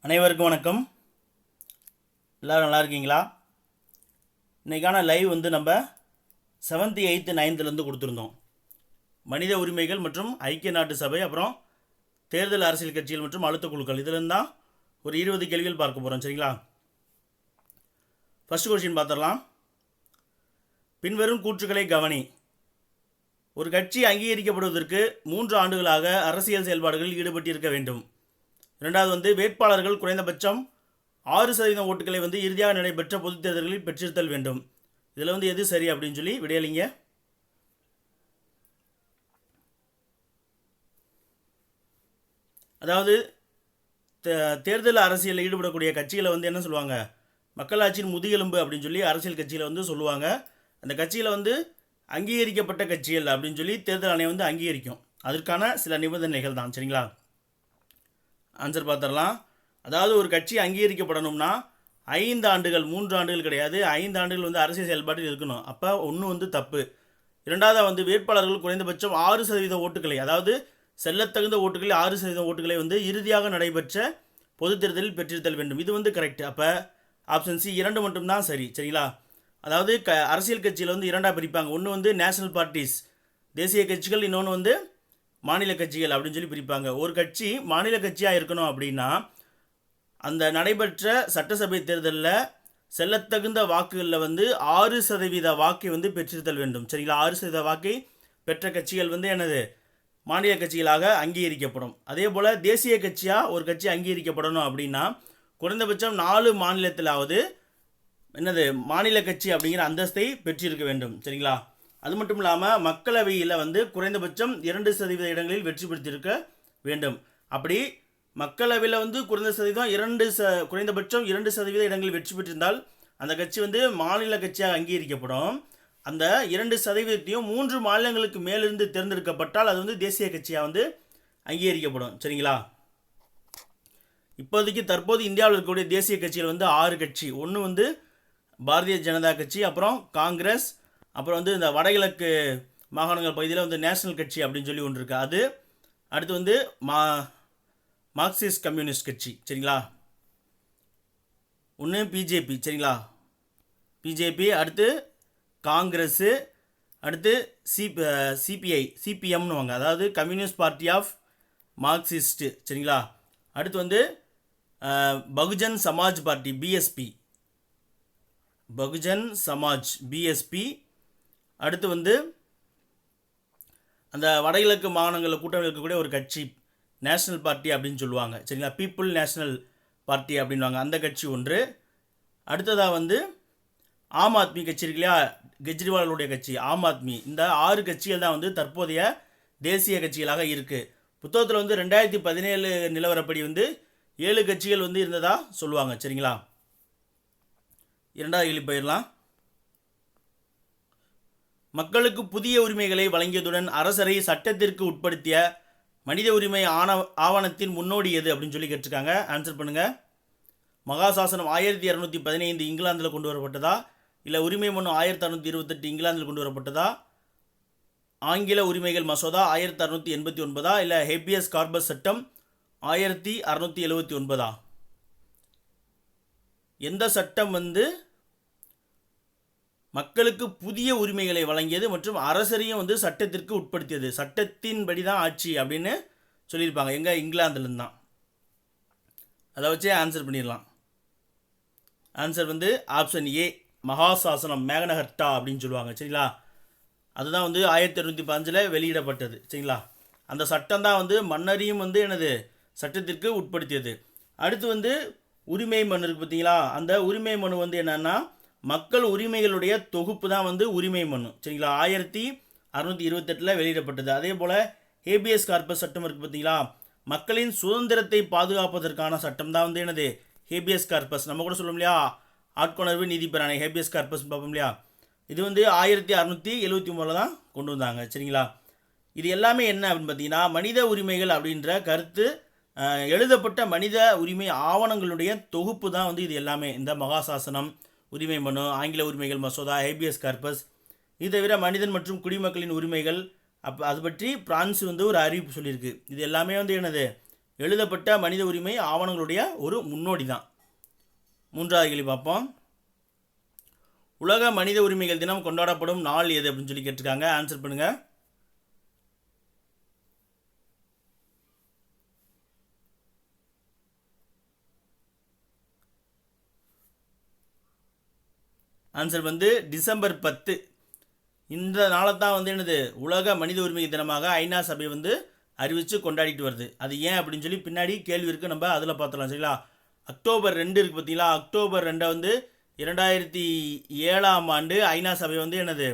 அனைவருக்கும் வணக்கம். எல்லோரும் நல்லா இருக்கீங்களா? இன்றைக்கான லைவ் வந்து நம்ம 7th 8th 9th கொடுத்துருந்தோம். மனித உரிமைகள் மற்றும் ஐக்கிய நாட்டு சபை, அப்புறம் தேர்தல் அரசியல் கட்சிகள் மற்றும் அழுத்த குழுக்கள், இதிலிருந்து தான் ஒரு 20 கேள்விகள் பார்க்க போகிறோம். சரிங்களா? ஃபர்ஸ்ட் கொஸ்டின் பார்த்துடலாம். பின்வரும் கூற்றுக்களை கவனி. ஒரு கட்சி அங்கீகரிக்கப்படுவதற்கு 3 ஆண்டுகளாக அரசியல் செயல்பாடுகளில் ஈடுபட்டிருக்க வேண்டும். இரண்டாவது வந்து வேட்பாளர்கள் குறைந்தபட்சம் 6% ஓட்டுகளை வந்து இறுதியாக நடைபெற்ற பொதுத் தேர்தல்களில் பெற்றிருத்தல் வேண்டும். இதில் வந்து எது சரி அப்படின்னு சொல்லி விடையளிங்க. அதாவது தேர்தல் அரசியலில் ஈடுபடக்கூடிய கட்சிகளை வந்து என்ன சொல்லுவாங்க, மக்களாட்சியின் முதுகெலும்பு அப்படின்னு சொல்லி அரசியல் கட்சியில் வந்து சொல்லுவாங்க. அந்த கட்சியில் வந்து அங்கீகரிக்கப்பட்ட கட்சிகள் அப்படின்னு சொல்லி தேர்தல் ஆணையம் வந்து அங்கீகரிக்கும். அதற்கான சில நிபந்தனைகள் தான். சரிங்களா? ஆன்சர் பார்த்துடலாம். அதாவது ஒரு கட்சி அங்கீகரிக்கப்படணும்னா 5 ஆண்டுகள், 3 ஆண்டுகள் கிடையாது, 5 ஆண்டுகள் வந்து அரசியல் செயல்பாட்டில் இருக்கணும். அப்போ ஒன்று வந்து தப்பு. இரண்டாவது வந்து வேட்பாளர்கள் குறைந்தபட்சம் 6% ஓட்டுகளை, அதாவது செல்லத்தகுந்த ஓட்டுகளில் 6% ஓட்டுகளை வந்து இறுதியாக நடைபெற்ற பொது தேர்தலில் பெற்றிருத்தல் வேண்டும். இது வந்து கரெக்ட். அப்போ ஆப்ஷன் சி 2 மட்டும்தான் சரி. சரிங்களா? அதாவது அரசியல் கட்சியில் வந்து இரண்டாக பிரிப்பாங்க. ஒன்று வந்து நேஷனல் பார்ட்டிஸ், தேசிய கட்சிகள், இன்னொன்று வந்து மாநில கட்சிகள் அப்படின்னு சொல்லி பிரிப்பாங்க. ஒரு கட்சி மாநில கட்சியாக இருக்கணும் அப்படின்னா அந்த நடைபெற்ற சட்டசபை தேர்தலில் செல்லத்தகுந்த வாக்குகளில் வந்து 6% வாக்கை வந்து பெற்றிருத்தல் வேண்டும். சரிங்களா? 6% வாக்கை பெற்ற கட்சிகள் வந்து என்னது, மாநில கட்சிகளாக அங்கீகரிக்கப்படும். அதே போல் தேசிய கட்சியாக ஒரு கட்சி அங்கீகரிக்கப்படணும் அப்படின்னா குறைந்தபட்சம் 4 மாநிலத்திலாவது என்னது மாநில கட்சி அப்படிங்கிற அந்தஸ்தை பெற்றிருக்க வேண்டும். சரிங்களா? அது மட்டும் இல்லாமல் மக்களவையில் வந்து குறைந்தபட்சம் 2% இடங்களில் வெற்றி பெற்றிருக்க வேண்டும். அப்படி மக்களவையில் வந்து குறைந்தபட்சம் 2% இடங்களில் வெற்றி பெற்றிருந்தால் அந்த கட்சி வந்து மாநில கட்சியாக அங்கீகரிக்கப்படும். அந்த 2%த்தையும் 3 மாநிலங்களுக்கு மேலிருந்து தேர்ந்தெடுக்கப்பட்டால் அது வந்து தேசிய கட்சியாக வந்து அங்கீகரிக்கப்படும். சரிங்களா? இப்போதைக்கு தற்போது இந்தியாவில் இருக்கக்கூடிய தேசிய கட்சிகள் வந்து 6 கட்சி. ஒன்று வந்து பாரதிய ஜனதா கட்சி, அப்புறம் காங்கிரஸ், அப்புறம் வந்து இந்த வடகிழக்கு மாகாணங்கள் பகுதியில் வந்து நேஷனல் கட்சி அப்படின்னு சொல்லி ஒன்று இருக்குது. அது அடுத்து வந்து மார்க்சிஸ்ட் கம்யூனிஸ்ட் கட்சி. சரிங்களா? ஒன்று பிஜேபி. சரிங்களா? பிஜேபி, அடுத்து காங்கிரஸ்ஸு, அடுத்து சிபிஎம்னு வாங்க, அதாவது கம்யூனிஸ்ட் பார்ட்டி ஆஃப் மார்க்சிஸ்ட்டு. சரிங்களா? அடுத்து வந்து Bahujan Samaj party, BSP, Bahujan Samaj, BSP. அடுத்து வந்து அந்த வடகிழக்கு மாகாணங்களில் கூட்டம் இருக்கக்கூடிய ஒரு கட்சி நேஷனல் பார்ட்டி அப்படின்னு சொல்லுவாங்க. சரிங்களா? பீப்புள் நேஷனல் பார்ட்டி அப்படின்வாங்க, அந்த கட்சி ஒன்று. அடுத்ததாக வந்து ஆம் ஆத்மி கட்சி இருக்கு இல்லையா, கெஜ்ரிவாலுடைய கட்சி ஆம் ஆத்மி. இந்த 6 கட்சிகள் தான் வந்து தற்போதைய தேசிய கட்சிகளாக இருக்குது. புத்தகத்தில் வந்து 2017 நிலவரப்படி வந்து 7 கட்சிகள் வந்து இருந்ததாக சொல்லுவாங்க. சரிங்களா? இரண்டாவது கேள்வி போயிடலாம். மக்களுக்கு புதிய உரிமைகளை வழங்கியதுடன் அரசரை சட்டத்திற்கு உட்படுத்திய மனித உரிமை ஆவணத்தின் முன்னோடி எது அப்படின்னு சொல்லி கேட்டிருக்காங்க. ஆன்சர் பண்ணுங்க. மகாசாசனம் 1215 இங்கிலாந்தில் கொண்டு வரப்பட்டதா, இல்லை உரிமை மனு 1628 இங்கிலாந்தில் கொண்டு வரப்பட்டதா, ஆங்கில உரிமைகள் மசோதா 1689, இல்லை ஹேபியஸ் கார்பஸ் சட்டம் 1679? எந்த சட்டம் வந்து மக்களுக்கு புதிய உரிமைகளை வழங்கியது மற்றும் அரசரையும் வந்து சட்டத்திற்கு உட்படுத்தியது, சட்டத்தின்படி தான் ஆட்சி அப்படின்னு சொல்லியிருப்பாங்க? எங்கே? இங்கிலாந்துலேருந்து தான். அதை வச்சே ஆன்சர் பண்ணிடலாம். ஆன்சர் வந்து ஆப்ஷன் ஏ, மகாசாசனம், மேக்னா அப்படின்னு சொல்லுவாங்க. சரிங்களா? அதுதான் வந்து 1815 வெளியிடப்பட்டது. சரிங்களா? அந்த சட்டம் தான் வந்து மன்னரையும் வந்து எனது சட்டத்திற்கு உட்படுத்தியது. அடுத்து வந்து உரிமை மனு இருக்குது பார்த்தீங்களா, அந்த உரிமை மனு வந்து என்னென்னா மக்கள் உரிமைகளுடைய தொகுப்பு தான் வந்து உரிமை மனு. சரிங்களா? 1628 வெளியிடப்பட்டது. அதே போல் ஹேபியஸ் கார்பஸ் சட்டம் இருக்குது பார்த்தீங்களா, மக்களின் சுதந்திரத்தை பாதுகாப்பதற்கான சட்டம் தான் வந்து என்னது ஹேபியஸ் கார்பஸ். நம்ம கூட சொல்லும் இல்லையா, ஆட்கொணர்வு நீதி பெறானை, ஹேபியஸ் கார்பஸ் பார்ப்போம் இல்லையா, இது வந்து 1673 தான் கொண்டு வந்தாங்க. சரிங்களா? இது எல்லாமே என்ன அப்படின்னு பார்த்தீங்கன்னா மனித உரிமைகள் அப்படின்ற கருத்து எழுதப்பட்ட மனித உரிமை ஆவணங்களுடைய தொகுப்பு தான் வந்து இது எல்லாமே. இந்த மகாசாசனம், உரிமை மனு, ஆங்கில உரிமைகள் மசோதா, ஹேபியஸ் கார்பஸ், இது தவிர மனிதன் மற்றும் குடிமக்களின் உரிமைகள், அது பற்றி பிரான்ஸ் வந்து ஒரு அறிவிப்பு சொல்லியிருக்கு. இது எல்லாமே வந்து என்னது எழுதப்பட்ட மனித உரிமை ஆவணங்களுடைய ஒரு முன்னோடி தான். 3வது கேள்வி பார்ப்போம். உலக மனித உரிமைகள் தினம் கொண்டாடப்படும் நாள் எது அப்படின்னு சொல்லி கேட்டிருக்காங்க. ஆன்சர் பண்ணுங்க. ஆன்சர் வந்து டிசம்பர் 10. இந்த நாளை தான் வந்து என்னது உலக மனித உரிமை தினமாக ஐநா சபை வந்து அறிவித்து கொண்டாடிட்டு வருது. அது ஏன் அப்படின்னு சொல்லி பின்னாடி கேள்வி இருக்குது, நம்ம அதில் பார்த்துலாம். சரிங்களா? அக்டோபர் 2 இருக்குது பார்த்தீங்களா? அக்டோபர் 2 வந்து 2007ஆம் ஆண்டு ஐநா சபை வந்து என்னது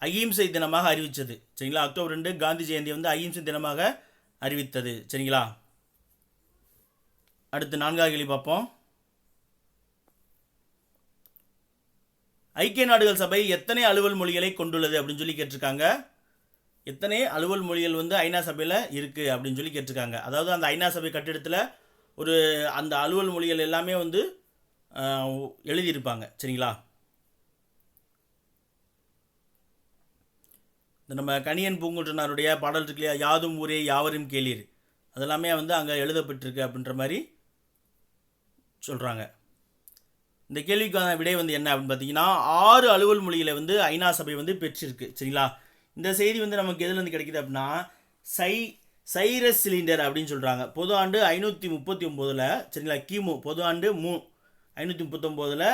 அகிம்சை தினமாக அறிவித்தது. சரிங்களா? அக்டோபர் 2 காந்தி ஜெயந்தி வந்து அகிம்சை தினமாக அறிவித்தது. சரிங்களா? அடுத்து 4வது கேள்வி பார்ப்போம். ஐக்கிய நாடுகள் சபை எத்தனை அலுவல் மொழிகளை கொண்டுள்ளது அப்படின்னு சொல்லி கேட்டிருக்காங்க. எத்தனை அலுவல் மொழிகள் வந்து ஐநா சபையில் இருக்குது அப்படின்னு சொல்லி கேட்டிருக்காங்க. அதாவது அந்த ஐநா சபை கட்டிடத்தில் ஒரு அந்த அலுவல் மொழிகள் எல்லாமே வந்து எழுதியிருப்பாங்க. சரிங்களா? இந்த நம்ம கணியன் பூங்குன்றனாருடைய பாடல் இருக்கு இல்லையா, யாதும் ஊரே யாவரும் கேளீர், அதெல்லாமே வந்து அங்கே எழுதப்பட்டிருக்கு அப்படின்ற மாதிரி சொல்கிறாங்க. இந்த கேள்விக்கான விடை வந்து என்ன அப்படின்னு பார்த்தீங்கன்னா 6 அலுவல் மொழிகளை வந்து ஐநா சபை வந்து பெற்றிருக்கு. சரிங்களா? இந்த செய்தி வந்து நமக்கு எதுலேருந்து கிடைக்குது அப்படின்னா சைரஸ் சிலிண்டர் அப்படின்னு சொல்கிறாங்க. பொது ஆண்டு 539. சரிங்களா? கிமு பொது ஆண்டு 539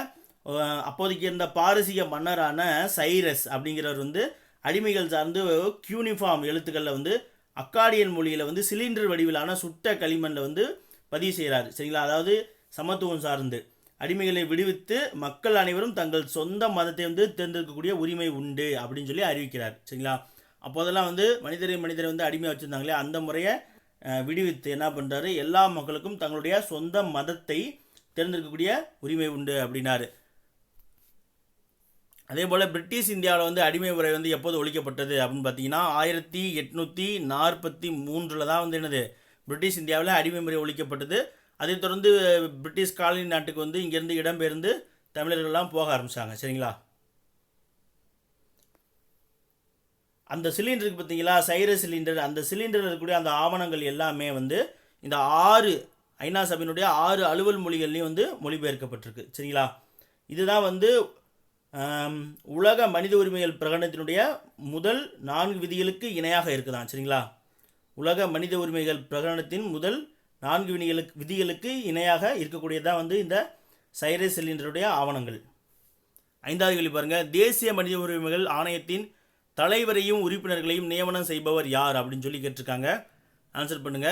அப்போதைக்கு இருந்த பாரசீக மன்னரான சைரஸ் அப்படிங்கிறவர் வந்து அடிமைகள் சார்ந்து கியூனிஃபார்ம் எழுத்துக்களில் வந்து அக்காடியன் மொழியில் வந்து சிலிண்டர் வடிவிலான சுட்ட களிமண்ணில் வந்து பதிவு செய்கிறார். சரிங்களா? அதாவது சமத்துவம் சார்ந்து அடிமைகளை விடுவித்து மக்கள் அனைவரும் தங்கள் சொந்த மதத்தை வந்து தேர்ந்தெடுக்கக்கூடிய உரிமை உண்டு அப்படின்னு சொல்லி அறிவிக்கிறார். சரிங்களா? அப்போதெல்லாம் வந்து மனிதரை வந்து அடிமையாக வச்சுருந்தாங்களே, அந்த முறையை விடுவித்து என்ன பண்ணுறாரு, எல்லா மக்களுக்கும் தங்களுடைய சொந்த மதத்தை தேர்ந்தெடுக்கக்கூடிய உரிமை உண்டு அப்படின்னாரு. அதே போல் பிரிட்டிஷ் இந்தியாவில் வந்து அடிமை முறை வந்து எப்போது ஒழிக்கப்பட்டது அப்படின்னு பார்த்தீங்கன்னா 1843 தான் வந்து என்னது பிரிட்டிஷ் இந்தியாவில் அடிமை முறை ஒழிக்கப்பட்டது. அதைத் தொடர்ந்து பிரிட்டிஷ் காலனி நாட்டுக்கு வந்து இங்கேருந்து இடம்பெயர்ந்து தமிழர்கள்லாம் போக ஆரம்பித்தாங்க. சரிங்களா? அந்த சிலிண்டருக்கு பார்த்தீங்களா, சைரஸ் சிலிண்டர், அந்த சிலிண்டரில் இருக்கக்கூடிய அந்த ஆவணங்கள் எல்லாமே வந்து இந்த 6 ஐநா சபையினுடைய 6 அலுவல் மொழிகள்லையும் வந்து மொழிபெயர்க்கப்பட்டிருக்கு. சரிங்களா? இதுதான் வந்து உலக மனித உரிமைகள் பிரகடனத்தினுடைய முதல் 4 விதிகளுக்கு இணையாக இருக்குதான். சரிங்களா? உலக மனித உரிமைகள் பிரகடனத்தின் முதல் 4 விதிகளுக்கு இணையாக இருக்கக்கூடியதான் வந்து இந்த சைரஸ் சிலிண்டருடைய ஆவணங்கள். 5வது கேள்வி பாருங்கள். தேசிய மனித உரிமைகள் ஆணையத்தின் தலைவரையும் உறுப்பினர்களையும் நியமனம் செய்பவர் யார் அப்படின்னு சொல்லி கேட்டிருக்காங்க. ஆன்சர் பண்ணுங்க.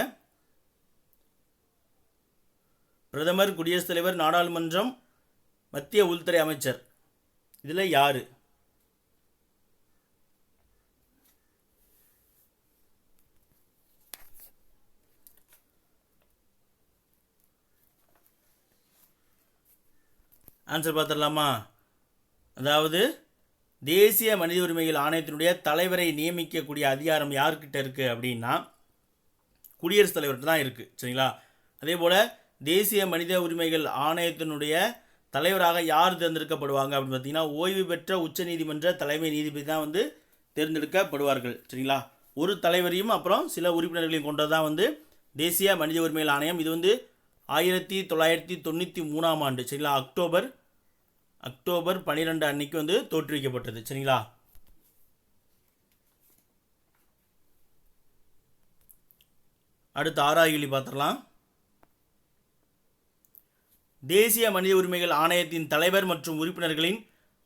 பிரதமர், குடியரசுத் தலைவர், நாடாளுமன்றம், மத்திய உள்துறை அமைச்சர், இதில் யார்? ஆன்சர் பார்த்துடலாமா? அதாவது தேசிய மனித உரிமைகள் ஆணையத்தினுடைய தலைவரை நியமிக்கக்கூடிய அதிகாரம் யார்கிட்ட இருக்குது அப்படின்னா குடியரசுத் தலைவர்கிட்ட தான் இருக்குது. சரிங்களா? அதே போல் தேசிய மனித உரிமைகள் ஆணையத்தினுடைய தலைவராக யார் தேர்ந்தெடுக்கப்படுவாங்க அப்படின்னு பார்த்தீங்கன்னா ஓய்வு பெற்ற உச்சநீதிமன்ற தலைமை நீதிபதி தான் வந்து தேர்ந்தெடுக்கப்படுவார்கள். சரிங்களா? ஒரு தலைவரையும் அப்புறம் சில உறுப்பினர்களையும் கொண்டது தான் வந்து தேசிய மனித உரிமைகள் ஆணையம். இது வந்து 1993ஆம் ஆண்டு சரிங்களா அக்டோபர் 12 அன்னைக்கு வந்து தோற்றுவிக்கப்பட்டது. சரிங்களா? அடுத்து 6வது கேள்வி பார்த்துடலாம். தேசிய மனித உரிமைகள் ஆணையத்தின் தலைவர் மற்றும் உறுப்பினர்களின்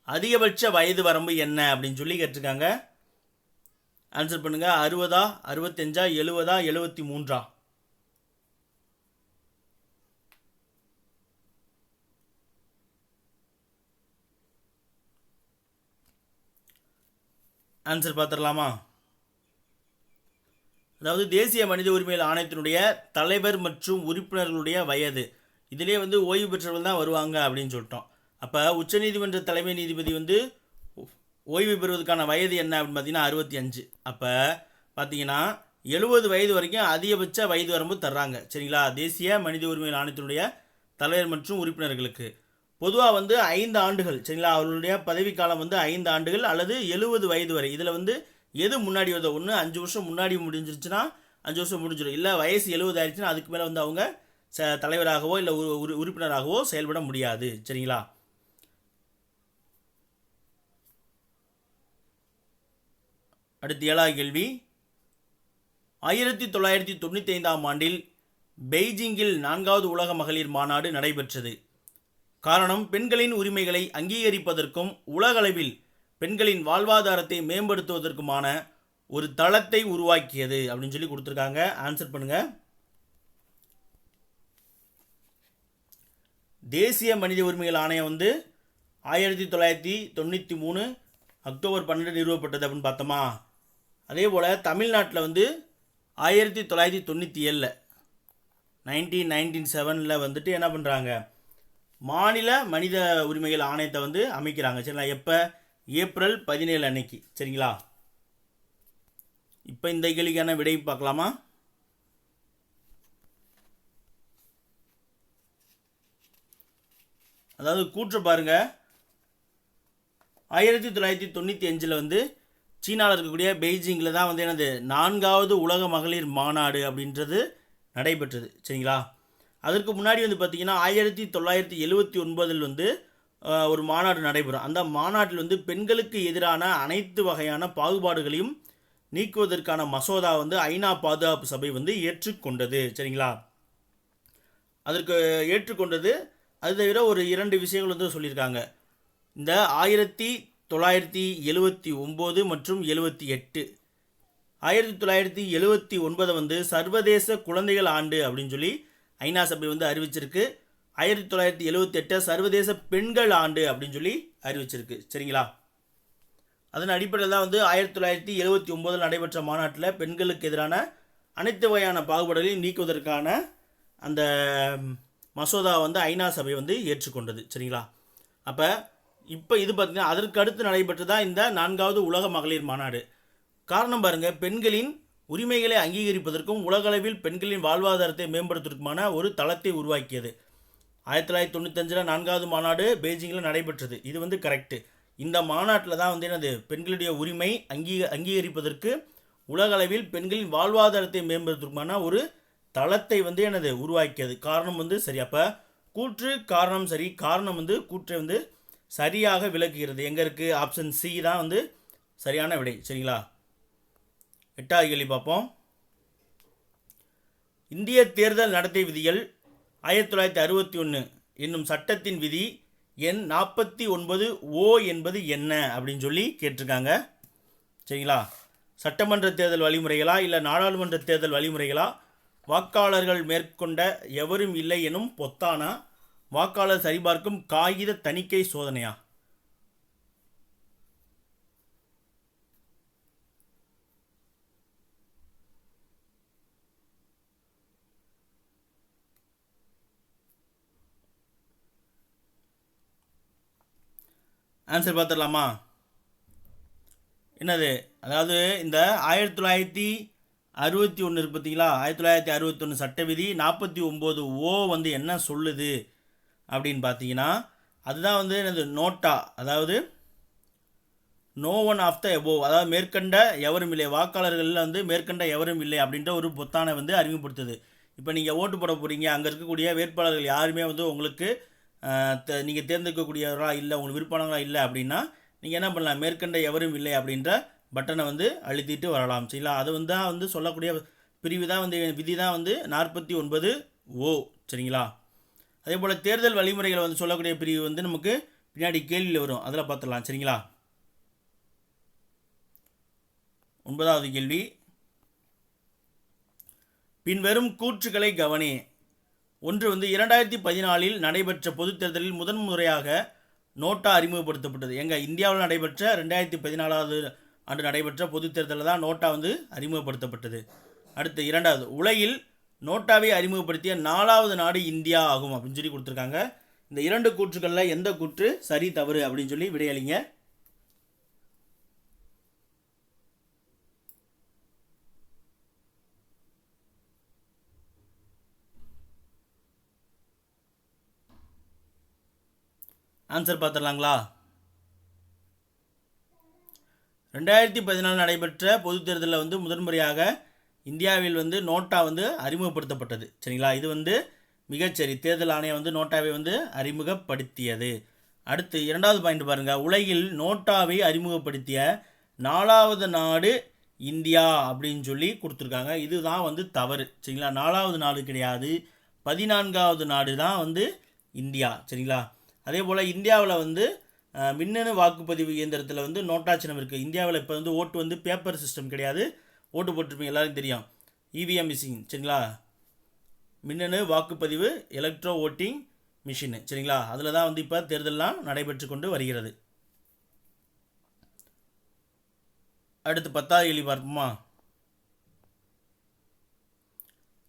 அதிகபட்ச வயது வரம்பு என்ன அப்படின்னு சொல்லி கேட்டிருக்காங்க. ஆன்சர் பண்ணுங்க. 60, 65, 70, 73? ஆன்சர் பார்த்துடலாமா? அதாவது தேசிய மனித உரிமைகள் ஆணையத்தினுடைய தலைவர் மற்றும் உறுப்பினர்களுடைய வயது இதிலே வந்து ஓய்வு பெற்றவர்கள் தான் வருவாங்க அப்படின்னு சொல்லிட்டோம். அப்போ உச்சநீதிமன்ற தலைமை நீதிபதி வந்து ஓய்வு பெறுவதற்கான வயது என்ன அப்படின்னு பார்த்தீங்கன்னா 65. அப்போ பார்த்தீங்கன்னா 70 வயது வரைக்கும் அதிகபட்ச வயது வரம்பு தர்றாங்க. சரிங்களா? தேசிய மனித உரிமைகள் ஆணையத்தினுடைய தலைவர் மற்றும் உறுப்பினர்களுக்கு பொதுவாக வந்து 5 ஆண்டுகள். சரிங்களா? அவர்களுடைய பதவிக்காலம் வந்து 5 ஆண்டுகள் அல்லது 70 வயது வரை. இதில் வந்து எது முன்னாடி வருதோ, ஒன்று 5 வருஷம் முன்னாடி முடிஞ்சிருச்சுன்னா 5 வருஷம் முடிஞ்சிடும். இல்லை வயசு 70 ஆயிடுச்சுன்னா அதுக்கு மேலே வந்து அவங்க தலைவராகவோ இல்லை உறுப்பினராகவோ செயல்பட முடியாது. சரிங்களா? அடுத்து 7வது கேள்வி. 1995ஆம் ஆண்டில் பெய்ஜிங்கில் 4வது உலக மகளிர் மாநாடு நடைபெற்றது. காரணம் பெண்களின் உரிமைகளை அங்கீகரிப்பதற்கும் உலகளவில் பெண்களின் வாழ்வாதாரத்தை மேம்படுத்துவதற்குமான ஒரு தளத்தை உருவாக்கியது அப்படின்னு சொல்லி கொடுத்துருக்காங்க. ஆன்சர் பண்ணுங்க. தேசிய மனித உரிமைகள் ஆணையம் வந்து 1993 அக்டோபர் 12 நிறுவப்பட்டது அப்படின்னு பார்த்தோமா. அதே போல் தமிழ்நாட்டில் வந்து 1997 1997 வந்துட்டு என்ன பண்ணுறாங்க, மாநில மனித உரிமைகள் ஆணையத்தை வந்து அமைக்கிறாங்க. சரிங்களா? எப்போ? ஏப்ரல் 17 அன்னைக்கு. சரிங்களா? இப்போ இந்த கேள்விக்கான விடை பார்க்கலாமா? அதாவது கூற்று பாருங்க. 1995 வந்து சீனாவில் இருக்கக்கூடிய பெய்ஜிங்கில் தான் வந்து என்னது 4வது உலக மகளிர் மாநாடு அப்படின்றது நடைபெற்றது. சரிங்களா? அதற்கு முன்னாடி வந்து பார்த்திங்கன்னா 1979 வந்து ஒரு மாநாடு நடைபெறும். அந்த மாநாட்டில் வந்து பெண்களுக்கு எதிரான அனைத்து வகையான பாகுபாடுகளையும் நீக்குவதற்கான மசோதா வந்து ஐநா பாதுகாப்பு சபை வந்து ஏற்றுக்கொண்டது. சரிங்களா? அதற்கு ஏற்றுக்கொண்டது. அது தவிர ஒரு 2 விஷயங்கள் வந்து சொல்லியிருக்காங்க. இந்த 1979 மற்றும் 78 1979 வந்து சர்வதேச குழந்தைகள் ஆண்டு அப்படின்னு சொல்லி ஐநா சபை வந்து அறிவிச்சிருக்கு. 1978 சர்வதேச பெண்கள் ஆண்டு அப்படின்னு சொல்லி அறிவிச்சிருக்கு. சரிங்களா? அதன் அடிப்படையில் தான் வந்து 1979 நடைபெற்ற மாநாட்டில் பெண்களுக்கு எதிரான அனைத்து வகையான பாகுபாடுகளையும் நீக்குவதற்கான அந்த மசோதா வந்து ஐநா சபை வந்து ஏற்றுக்கொண்டது. சரிங்களா? அப்போ இப்போ இது பார்த்திங்கன்னா அதற்கு அடுத்து நடைபெற்று தான் இந்த 4வது உலக மகளிர் மாநாடு. காரணம் பாருங்கள், பெண்களின் உரிமைகளை அங்கீகரிப்பதற்கும் உலகளவில் பெண்களின் வாழ்வாதாரத்தை மேம்படுத்துவதற்குமான ஒரு தளத்தை உருவாக்கியது. 1995 4வது மாநாடு பெய்ஜிங்கில் நடைபெற்றது. இது வந்து கரெக்டு. இந்த மாநாட்டில் தான் வந்து என்னது பெண்களுடைய உரிமை அங்கீகரிப்பதற்கு உலகளவில் பெண்களின் வாழ்வாதாரத்தை மேம்படுத்துவதற்குமான ஒரு தளத்தை வந்து என்னது உருவாக்கியது. காரணம் வந்து சரி. அப்போ கூற்று காரணம் சரி, காரணம் வந்து கூற்றை வந்து சரியாக விளக்குகிறது. எங்கே இருக்குது? ஆப்ஷன் சி தான் வந்து சரியான விடை. சரிங்களா? 8வது கேள்வி பார்ப்போம். இந்திய தேர்தல் நடத்தை விதிகள் 1961 என்னும் சட்டத்தின் விதி எண் 49(O) என்பது என்ன அப்படின்னு சொல்லி கேட்டிருக்காங்க. சரிங்களா? சட்டமன்ற தேர்தல் வழிமுறைகளா இல்லை நாடாளுமன்ற தேர்தல் வழிமுறைகளா, வாக்காளர்கள் மேற்கொண்ட எவரும் இல்லை எனும் பொத்தானா, வாக்காளர் சரிபார்க்கும் காகித தணிக்கை சோதனையா? ஆன்சர் பார்த்துடலாமா? என்னது, அதாவது இந்த 1961 இருக்கு பார்த்தீங்களா, 1961 சட்ட விதி 49(O) வந்து என்ன சொல்லுது அப்படின்னு பார்த்தீங்கன்னா, அதுதான் வந்து என்னது நோட்டா, அதாவது none of the above, அதாவது மேற்கண்ட எவரும் இல்லை, வாக்காளர்களில் வந்து மேற்கண்ட எவரும் இல்லை அப்படின்ற ஒரு பொத்தானை வந்து அறிமுகப்படுத்துது. இப்போ நீங்கள் ஓட்டு போட போகிறீங்க, அங்கே இருக்கக்கூடிய வேட்பாளர்கள் யாருமே வந்து உங்களுக்கு நீங்கள் தேர்ந்தெடுக்கக்கூடியவர்களா இல்லை, உங்களுக்கு விருப்பமானவங்களா இல்லை அப்படின்னா நீங்கள் என்ன பண்ணலாம், மேற்கண்ட எவரும் இல்லை அப்படின்ற பட்டனை வந்து அழுத்திட்டு வரலாம். சரிங்களா? அது வந்து தான் வந்து சொல்லக்கூடிய பிரிவு தான் வந்து விதி தான் வந்து 49(O). சரிங்களா? அதே போல் தேர்தல் வழிமுறைகளை வந்து சொல்லக்கூடிய பிரிவு வந்து நமக்கு பின்னாடி கேள்வியில் வரும், அதில் பார்த்துடலாம். சரிங்களா? 9வது கேள்வி. பின்வரும் கூற்றுக்களை கவனி. ஒன்று வந்து 2014 நடைபெற்ற பொதுத் தேர்தலில் முதன்முறையாக நோட்டா அறிமுகப்படுத்தப்பட்டது. எங்கள் இந்தியாவில் நடைபெற்ற 2014 ஆண்டு நடைபெற்ற பொதுத் தேர்தலில் தான் நோட்டா வந்து அறிமுகப்படுத்தப்பட்டது. அடுத்து 2வது, உலகில் நோட்டாவை அறிமுகப்படுத்திய 4வது நாடு இந்தியா ஆகும் அப்படின்னு சொல்லி கொடுத்துருக்காங்க. இந்த 2 கூற்றுக்களில் எந்த கூற்று சரி தவறு அப்படின்னு சொல்லி விடையளிங்க. ஆன்சர் பார்த்துடலாங்களா? 2014 நடைபெற்ற பொதுத் தேர்தலில் வந்து முதன்முறையாக இந்தியாவில் வந்து நோட்டா வந்து அறிமுகப்படுத்தப்பட்டது. சரிங்களா, இது வந்து மிகச்சரி. தேர்தல் ஆணையம் வந்து நோட்டாவை வந்து அறிமுகப்படுத்தியது. அடுத்து 2வது பாயிண்ட் பாருங்கள். உலகில் நோட்டாவை அறிமுகப்படுத்திய 4வது நாடு இந்தியா அப்படின்னு சொல்லி கொடுத்துருக்காங்க. இதுதான் வந்து தவறு. சரிங்களா, 4வது நாடு கிடையாது, 14வது நாடு தான் வந்து இந்தியா. சரிங்களா, அதே போல் இந்தியாவில் வந்து மின்னணு வாக்குப்பதிவு இயந்திரத்தில் வந்து நோட்டா சின்னம் இருக்குது. இந்தியாவில் இப்போ வந்து ஓட்டு வந்து பேப்பர் சிஸ்டம் கிடையாது, ஓட்டு போட்டிருப்பீங்க எல்லாருக்கும் தெரியும், இவிஎம் மிஷின். சரிங்களா, மின்னணு வாக்குப்பதிவு எலக்ட்ரோ ஓட்டிங் மிஷின். சரிங்களா, அதில் தான் வந்து இப்போ தேர்தலெலாம் நடைபெற்று கொண்டு வருகிறது. அடுத்து 10வது கேள்வி பார்ப்போமா.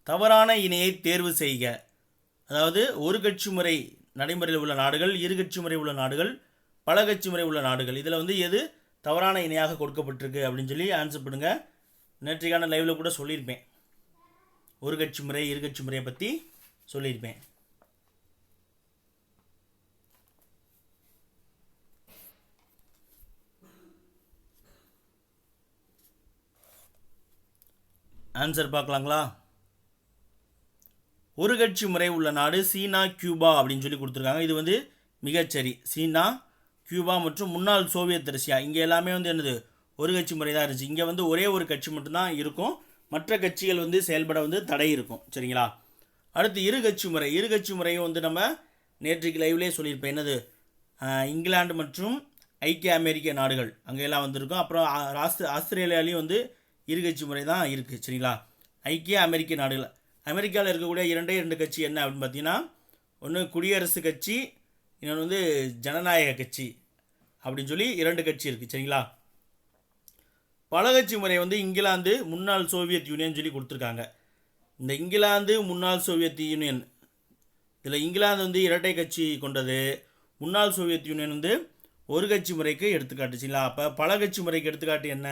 தவறான இணையை தேர்வு செய்க. அதாவது ஒரு கட்சி முறை நடைமுறையில் உள்ள நாடுகள், இரு கட்சி முறை உள்ள நாடுகள், பல கட்சி முறை உள்ள நாடுகள், இதில் வந்து எது தவறான இணையாக கொடுக்கப்பட்டிருக்கு அப்படின்னு சொல்லி ஆன்சர் பண்ணுங்க. நேற்றைக்கான லைவில் கூட சொல்லியிருப்பேன், ஒரு கட்சி முறை இரு கட்சி முறையை பற்றி சொல்லியிருப்பேன். ஆன்சர் பார்க்கலாங்களா. ஒரு கட்சி முறை உள்ள நாடு சீனா, கியூபா அப்படின்னு சொல்லி கொடுத்துருக்காங்க. இது வந்து மிகச்சரி. சீனா, கியூபா மற்றும் முன்னாள் சோவியத் ரஷ்யா, இங்கே எல்லாமே வந்து என்னது ஒரு கட்சி முறை தான் இருந்துச்சு. இங்கே வந்து ஒரே ஒரு கட்சி மட்டும்தான் இருக்கும், மற்ற கட்சிகள் வந்து செயல்பட வந்து தடை இருக்கும். சரிங்களா, அடுத்து இரு கட்சி முறை. இரு கட்சி முறையும் வந்து நம்ம நேற்றைக்கு லைவ்லேயே சொல்லியிருப்பேன். என்னது இங்கிலாந்து மற்றும் ஐக்கிய அமெரிக்க நாடுகள் அங்கெல்லாம் வந்துருக்கும். அப்புறம் ஆஸ்திரேலியாலையும் வந்து இரு கட்சி முறை தான் இருக்குது. சரிங்களா, ஐக்கிய அமெரிக்க நாடுகள். அமெரிக்காவில் இருக்கக்கூடிய இரண்டு கட்சி என்ன அப்படின்னு பார்த்தீங்கன்னா, ஒன்று குடியரசு கட்சி, இன்னொன்று வந்து ஜனநாயக கட்சி அப்படின்னு சொல்லி 2 கட்சி இருக்குது. சரிங்களா, பல கட்சி முறை வந்து இங்கிலாந்து முன்னாள் சோவியத் யூனியன் சொல்லி கொடுத்துருக்காங்க. இந்த இங்கிலாந்து முன்னாள் சோவியத் யூனியன், இதில் இங்கிலாந்து வந்து இரட்டை கட்சி கொண்டது, முன்னாள் சோவியத் யூனியன் வந்து ஒரு கட்சி முறைக்கு எடுத்துக்காட்டு. சரிங்களா, அப்போ பல கட்சி முறைக்கு எடுத்துக்காட்டு என்ன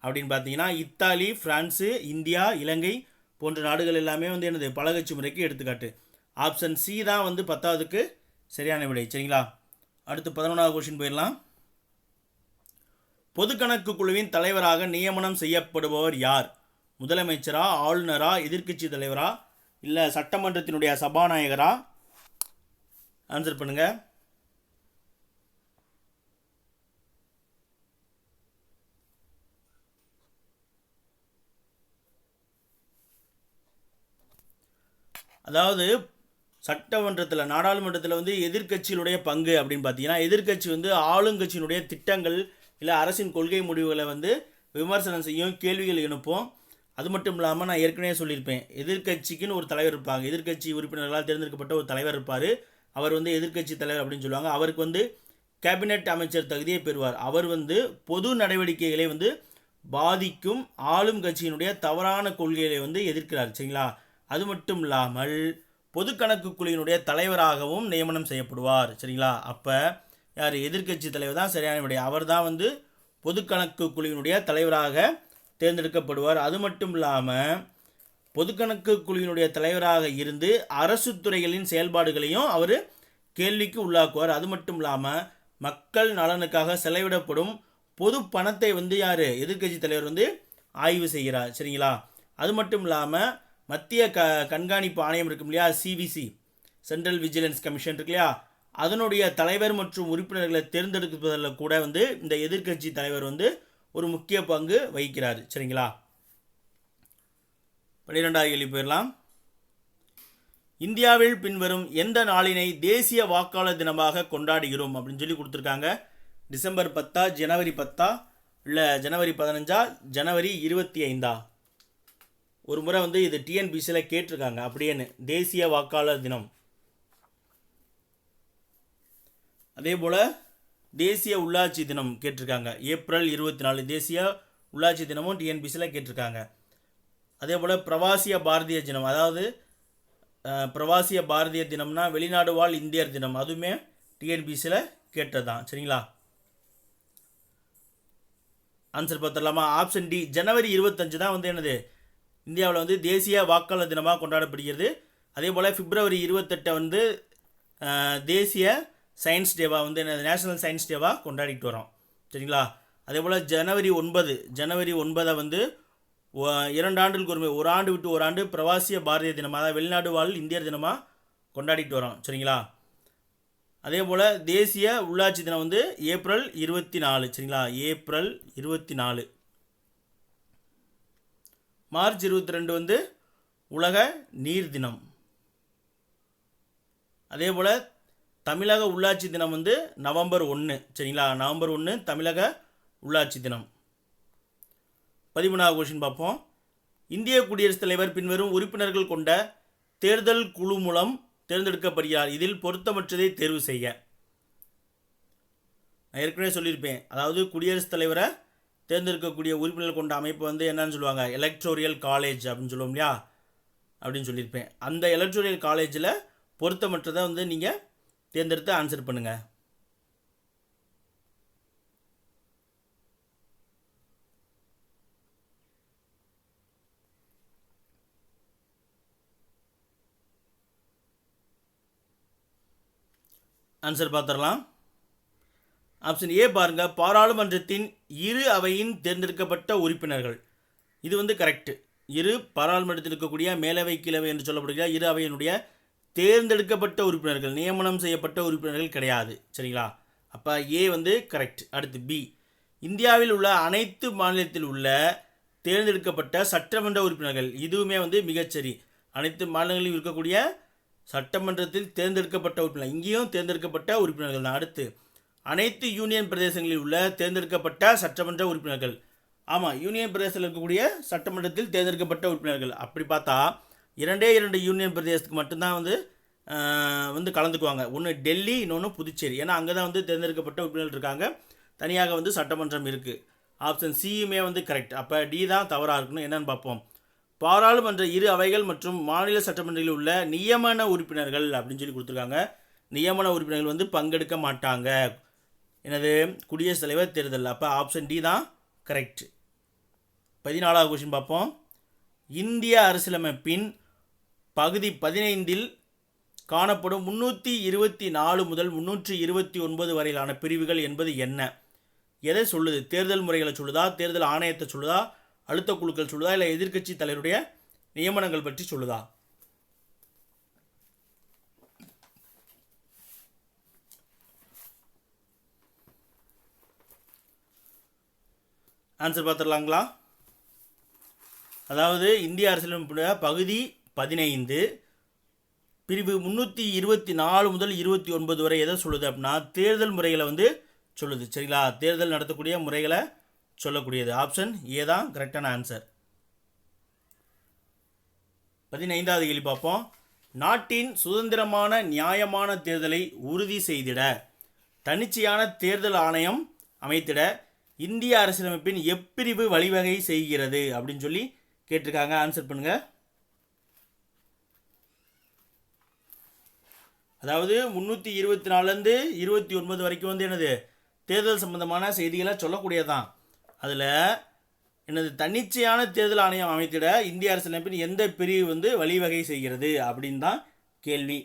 அப்படின்னு பார்த்தீங்கன்னா, இத்தாலி, ஃப்ரான்ஸு, இந்தியா, இலங்கை போன்ற நாடுகள் எல்லாமே வந்து என்னது பல கட்சி முறைக்கு எடுத்துக்காட்டு. ஆப்ஷன் சி தான் வந்து 10வதுக்கு சரியான விடை. சரிங்களா, அடுத்து 11வது கொஸ்டின் போயிடலாம். பொது கணக்கு குழுவின் தலைவராக நியமனம் செய்யப்படுபவர் யார்? முதலமைச்சரா, ஆளுநரா, எதிர்க்கட்சி தலைவரா, இல்லை சட்டமன்றத்தினுடைய சபாநாயகரா? ஆன்சர் பண்ணுங்க. அதாவது சட்டமன்றத்தில், நாடாளுமன்றத்தில் வந்து எதிர்க்கட்சியினுடைய பங்கு அப்படின்னு பார்த்தீங்கன்னா, எதிர்க்கட்சி வந்து ஆளுங்கட்சியினுடைய திட்டங்கள் இல்லை அரசின் கொள்கை முடிவுகளை வந்து விமர்சனம் செய்யும், கேள்விகள் எழுப்பும். அது மட்டும் இல்லாமல் நான் ஏற்கனவே சொல்லியிருப்பேன், எதிர்க்கட்சிக்குன்னு ஒரு தலைவர் இருப்பாங்க. எதிர்க்கட்சி உறுப்பினர்களால் தேர்ந்தெடுக்கப்பட்ட ஒரு தலைவர் இருப்பார். அவர் வந்து எதிர்க்கட்சி தலைவர் அப்படின்னு சொல்லுவாங்க. அவருக்கு வந்து கேபினெட் அமைச்சர் தகுதியை பெறுவார். அவர் வந்து பொது நடவடிக்கைகளை வந்து பாதிக்கும் ஆளும் கட்சியினுடைய தவறான கொள்கைகளை வந்து எதிர்க்கிறார். சரிங்களா, அது மட்டும் இல்லாமல் பொது கணக்கு குழுவினுடைய தலைவராகவும் நியமனம் செய்யப்படுவார். சரிங்களா, அப்போ யார்? எதிர்க்கட்சி தலைவர் தான் சரியான விடை. அவர் தான் வந்து பொது கணக்கு குழுவினுடைய தலைவராக தேர்ந்தெடுக்கப்படுவார். அது மட்டும் இல்லாமல் பொது கணக்கு குழுவினுடைய தலைவராக இருந்து அரசு துறைகளின் செயல்பாடுகளையும் அவர் கேள்விக்கு உள்ளாக்குவார். அது மட்டும் இல்லாமல் மக்கள் நலனுக்காக செலவிடப்படும் பொது பணத்தை வந்து யார்? எதிர்க்கட்சி தலைவர் வந்து ஆய்வு செய்கிறார். சரிங்களா, அது மட்டும் இல்லாமல் மத்திய கண்காணிப்பு ஆணையம் இருக்கும் இல்லையா, சிவிசி, சென்ட்ரல் விஜிலன்ஸ் கமிஷன் இருக்கு இல்லையா, அதனுடைய தலைவர் மற்றும் உறுப்பினர்களை தேர்ந்தெடுப்பதில் கூட வந்து இந்த எதிர்க்கட்சி தலைவர் வந்து ஒரு முக்கிய பங்கு வகிக்கிறார். சரிங்களா, 12வது கேள்வி போயிடலாம். இந்தியாவில் பின்வரும் எந்த நாளினை தேசிய வாக்காளர் தினமாக கொண்டாடுகிறோம் அப்படின்னு சொல்லி கொடுத்துருக்காங்க. டிசம்பர் 10, ஜனவரி 10, இல்லை ஜனவரி 15, ஜனவரி 25? ஒரு முறை வந்து இது டிஎன்பிசியில் கேட்டிருக்காங்க அப்படியேன்னு, தேசிய வாக்காளர் தினம். அதே போல் தேசிய உள்ளாட்சி தினம் கேட்டிருக்காங்க, ஏப்ரல் 24. தேசிய உள்ளாட்சி தினமும் டிஎன்பிசியில் கேட்டிருக்காங்க. அதே போல் பிரவாசிய பாரதிய தினம், அதாவது பிரவாசிய பாரதிய தினம்னா வெளிநாடு வாழ் இந்தியர் தினம், அதுவுமே டிஎன்பிசியில் கேட்டது தான். சரிங்களா, ஆன்சர் பார்த்துடலாமா? ஆப்ஷன் டி, ஜனவரி 25 தான் வந்து என்னது இந்தியாவில் வந்து தேசிய வாக்காளர் தினமாக கொண்டாடப்படுகிறது. அதே போல் பிப்ரவரி 28 வந்து தேசிய சயின்ஸ் டேவாக வந்து நேஷனல் சயின்ஸ் டேவாக கொண்டாடிட்டு வரோம். சரிங்களா, அதே போல் ஜனவரி 9 வந்து 2 ஆண்டுகளுக்கு ஒரு ஆண்டு விட்டு ஒரு ஆண்டு பிரவாசிய பாரதிய தினம், அதாவது வெளிநாடு வாழ் இந்தியர் தினமாக கொண்டாடிட்டு வரோம். சரிங்களா? அதே போல் தேசிய உள்ளாட்சி தினம் வந்து ஏப்ரல் 24. சரிங்களா? ஏப்ரல் 24. மார்ச் 22 வந்து உலக நீர் தினம். அதே போல் தமிழக உள்ளாட்சி தினம் வந்து நவம்பர் 1. சரிங்களா? நவம்பர் 1 தமிழக உள்ளாட்சி தினம். 13வது கொஸ்டின் பார்ப்போம். இந்திய குடியரசுத் தலைவர் பின்வரும் உறுப்பினர்கள் கொண்ட தேர்தல் குழு மூலம் தேர்ந்தெடுக்கப்படுகிறார். இதில் பொருத்தமற்றதை தேர்வு செய்ய. நான் ஏற்கனவே சொல்லியிருப்பேன். அதாவது குடியரசுத் தலைவரை தேர்ந்தெடுக்கக்கூடிய உறுப்பினர்கள் கொண்ட அமைப்பு வந்து என்னன்னு சொல்லுவாங்க, எலக்டோரியல் காலேஜ் அப்படின்னு சொல்லுவோம் இல்லையா, அப்படின்னு சொல்லியிருப்பேன். அந்த எலக்டோரியல் காலேஜில் பொருத்தமற்றதை வந்து நீங்கள் தேர்ந்தெடுத்து ஆன்சர் பண்ணுங்கள். ஆன்சர் பார்த்துடலாம். ஆப்ஷன் ஏ பாருங்க, பாராளுமன்றத்தின் இரு அவையின் தேர்ந்தெடுக்கப்பட்ட உறுப்பினர்கள். இது வந்து கரெக்ட். இரு பாராளுமன்றத்தில் இருக்கக்கூடிய மேலவை கீழவை என்று சொல்லப்படுகிற இரு அவையினுடைய தேர்ந்தெடுக்கப்பட்ட உறுப்பினர்கள், நியமனம் செய்யப்பட்ட உறுப்பினர்கள் கிடையாது. சரிங்களா? அப்போ ஏ வந்து கரெக்ட். அடுத்து பி, இந்தியாவில் உள்ள அனைத்து மாநிலத்தில் உள்ள தேர்ந்தெடுக்கப்பட்ட சட்டமன்ற உறுப்பினர்கள். இதுவுமே வந்து மிகச்சரி. அனைத்து மாநிலங்களிலும் இருக்கக்கூடிய சட்டமன்றத்தில் தேர்ந்தெடுக்கப்பட்ட உறுப்பினர், இங்கேயும் தேர்ந்தெடுக்கப்பட்ட உறுப்பினர்கள் தான். அடுத்து அனைத்து யூனியன் பிரதேசங்களில் உள்ள தேர்ந்தெடுக்கப்பட்ட சட்டமன்ற உறுப்பினர்கள். ஆமாம், யூனியன் பிரதேசத்தில் இருக்கக்கூடிய சட்டமன்றத்தில் தேர்ந்தெடுக்கப்பட்ட உறுப்பினர்கள். அப்படி பார்த்தா 2 யூனியன் பிரதேசத்துக்கு மட்டும்தான் வந்து கலந்துக்குவாங்க. ஒன்று டெல்லி, இன்னொன்று புதுச்சேரி. ஏன்னா அங்கே தான் வந்து தேர்ந்தெடுக்கப்பட்ட உறுப்பினர்கள் இருக்காங்க. தனியாக வந்து சட்டமன்றம் இருக்குது. ஆப்ஷன் சியுமே வந்து கரெக்ட். அப்போ டி தான் தவறாக இருக்கணும். என்னென்னு பார்ப்போம். பாராளுமன்ற இரு அவைகள் மற்றும் மாநில சட்டமன்றங்களில் உள்ள நியமன உறுப்பினர்கள் அப்படின்னு சொல்லி கொடுத்துருக்காங்க. நியமன உறுப்பினர்கள் வந்து பங்கெடுக்க மாட்டாங்க. எனது குடியரசுத் தலைவர் தேர்தல். அப்போ ஆப்ஷன் டி தான் கரெக்ட். 14வது கொஸ்டின் பார்ப்போம். இந்திய அரசியலமைப்பின் பகுதி 15 காணப்படும் 324 முதல் 329 வரையிலான பிரிவுகள் என்பது என்ன? எதை சொல்லுது? தேர்தல் முறைகளை சொல்லுதா, தேர்தல் ஆணையத்தை சொல்லுதா, அழுத்த குழுக்கள் சொல்லுதா, இல்லை எதிர்க்கட்சி தலைவருடைய நியமனங்கள் பற்றி சொல்லுதா? ஆன்சர் பார்த்துடலாங்களா? அதாவது இந்திய அரசியலமைப்புடைய பகுதி 15 பிரிவு 324 முதல் 29 வரை எதை சொல்லுது அப்படின்னா தேர்தல் முறைகளை வந்து சொல்லுது. சரிங்களா? தேர்தல் நடத்தக்கூடிய முறைகளை சொல்லக்கூடியது. ஆப்ஷன் ஏ தான் கரெக்டான ஆன்சர். 15வது கேள்வி பார்ப்போம். நாட்டின் சுதந்திரமான நியாயமான தேர்தலை உறுதி செய்திட தன்னிச்சையான தேர்தல் ஆணையம் அமைத்திட இந்திய அரசியலமைப்பின் எப்பிரிவு வழிவகை செய்கிறது அப்படின்னு சொல்லி கேட்டிருக்காங்க. ஆன்சர் பண்ணுங்க. அதாவது 324லேருந்து 29 வரைக்கும் வந்து என்னது தேர்தல் சம்பந்தமான செய்திகளை சொல்லக்கூடியதான். அதில் என்னது தன்னிச்சையான தேர்தல் ஆணையம் அமைத்திட இந்திய அரசியலமைப்பின் எந்த பிரிவு வந்து வழிவகை செய்கிறது அப்படின்னு தான் கேள்வி.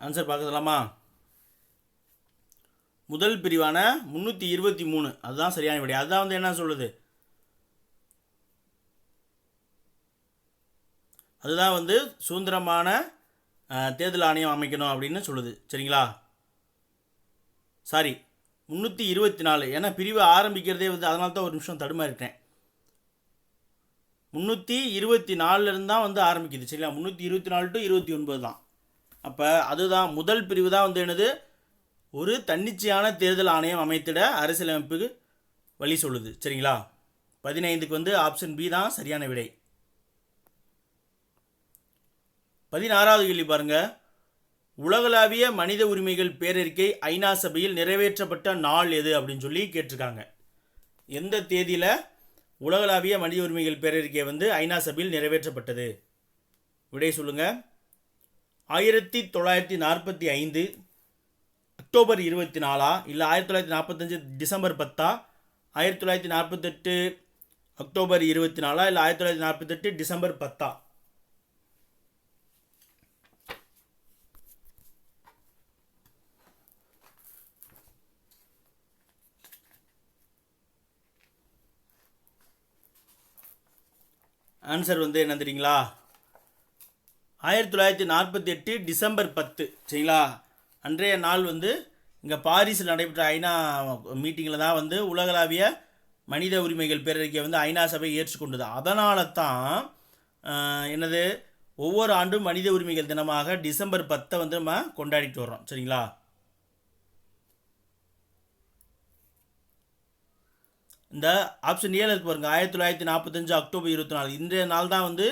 ஆன்சர் பார்க்கலாமா? முதல் பிரிவான 323 அதுதான் சரியான விடை. அதுதான் வந்து என்ன சொல்லுது, அதுதான் வந்து சுதந்திரமான தேர்தல் ஆணையம் அமைக்கணும் அப்படின்னு சொல்லுது. சரிங்களா? சாரி 324, ஏன்னா பிரிவு ஆரம்பிக்கிறதே வந்து அதனால தான் ஒரு நிமிஷம் தடுமாறிட்டேன். 324 தான் வந்து ஆரம்பிக்குது. சரிங்களா? 324 to 29 தான். அப்போ அதுதான் முதல் பிரிவு தான் வந்து என்னது ஒரு தன்னிச்சையான தேர்தல் ஆணையம் அமைத்திட அரசியலமைப்புக்கு வழி சொல்லுது. சரிங்களா? 15க்கு வந்து ஆப்ஷன் பி தான் சரியான விடை. 16வது கேள்வி பாருங்க. உலகளாவிய மனித உரிமைகள் பேரறிக்கை ஐநா சபையில் நிறைவேற்றப்பட்ட நாள் எது அப்படின்னு சொல்லி கேட்டிருக்காங்க. எந்த தேதியில் உலகளாவிய மனித உரிமைகள் பேரறிக்கை வந்து ஐநா சபையில் நிறைவேற்றப்பட்டது? விடை சொல்லுங்க. 1945 அக்டோபர் 24 இல்லை 1945 டிசம்பர் 10, 1948 அக்டோபர் 24 இல்லை 1948 டிசம்பர் 10? ஆன்சர் வந்து என்ன தெரியுங்களா? 1948 டிசம்பர் 10 சரிங்களா? அன்றைய நாள் வந்து இங்கே பாரிஸில் நடைபெற்ற ஐநா மீட்டிங்கில் தான் வந்து உலகளாவிய மனித உரிமைகள் பேரறிக்கை வந்து ஐநா சபை ஏற்றுக்கொண்டது. அதனால தான் என்னது ஒவ்வொரு ஆண்டும் மனித உரிமைகள் தினமாக டிசம்பர் 10 வந்து நம்ம கொண்டாடிட்டு வரோம் சரிங்களா? இந்த ஆப்ஷன் ஏல இருக்கு பாருங்க, 1945 அக்டோபர் 24 இன்றைய நாள் தான் வந்து